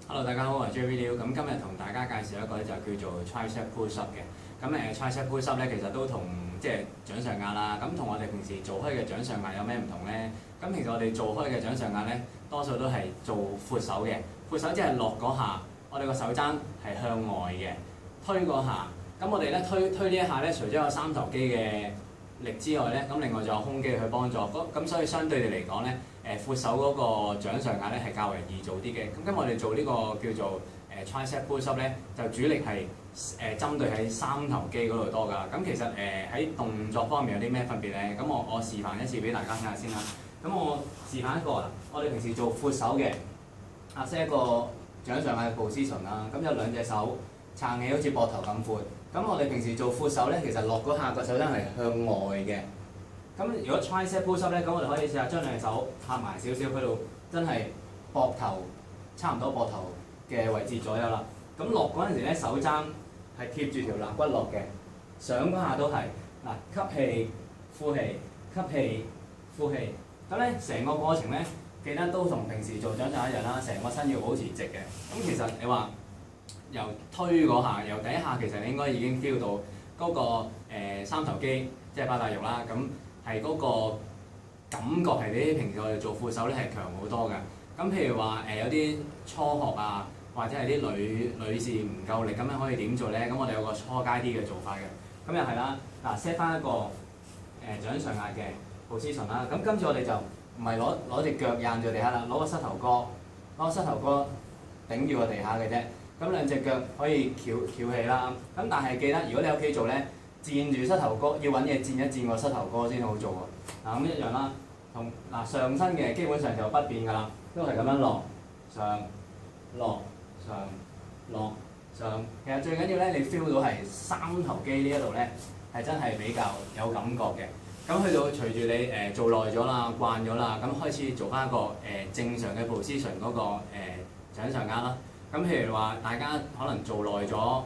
Hello，大家好，我係 JV Liu。咁今日同大家介紹一個咧就叫做 Tricep Push Up 嘅。咁Tricep Push Up 咧其實都同即係掌上壓啦。咁同我哋平時做開嘅掌上壓有咩唔同咧？咁其實我哋做開嘅掌上壓咧，多數都係做闊手嘅。闊手即係落嗰下，我哋個手踭係向外嘅，推嗰下。咁我哋咧推呢一下咧，除咗有三頭肌嘅力之外咧，咁另外仲有胸肌去幫助。咁所以相對地嚟講咧，闊手嗰個掌上壓咧係較為易做啲嘅。咁我哋做呢個叫做Tricep Push Up 咧，就主力係針對喺三頭肌嗰度多㗎。咁其實喺動作方面有啲咩分別咧？咁我示範一次俾大家睇下先啦。咁我示範一個啦，我哋平時做闊手嘅set一個掌上壓嘅 position 啦。咁有兩隻手撐起，好似膊頭咁闊。咁我哋平時做闊手咧，其實落嗰下個手踭係向外嘅。咁如果 Tricep Push Up 咧，咁我哋可以試下將兩隻手拍埋少少，去到真係膊頭差唔多膊頭嘅位置左右啦。咁落嗰陣時咧，手踭係貼住條肋骨落嘅，上嗰下都係嗱，吸氣、呼氣、吸氣、呼氣。咁咧成個過程咧，記得都同平時做掌上壓一樣啦，成個身要保持直嘅。咁其實你話由推嗰下，由第一下其實你應該已經 feel 到嗰個三頭肌，即係八大肉啦。咁係嗰個感覺係比平時我哋做闊手咧係強好多㗎。咁譬如話有啲初學啊，或者係啲女士唔夠力咁樣可以點做咧？咁我哋有個初階啲嘅做法嘅。咁又係啦，嗱 set 翻一個掌上壓嘅 position 啦。咁今次我哋就唔係攞隻腳硬住地下啦，攞個膝頭哥頂住個地下嘅啫。咁兩隻腳可以翹起啦。咁但係記得，如果你喺屋企做咧，墊住膝頭哥，要揾嘢墊一墊個膝頭哥先好做喎。咁一樣啦，同上身嘅基本上就不變㗎啦，都係咁樣落上落上落上。其實最緊要咧，你 feel 到係三頭肌呢一度咧係真係比較有感覺嘅。咁去到隨住你做耐咗啦、慣咗啦，咁開始做翻一個正常嘅 position 嗰個掌上壓啦。咁譬如話，大家可能做耐咗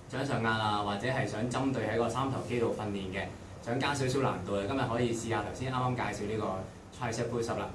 掌上壓啊，或者係想針對喺個三頭肌度訓練嘅，想加少少難度嘅，今日可以試下頭先啱啱介紹呢個 Tricep Push Up 啦。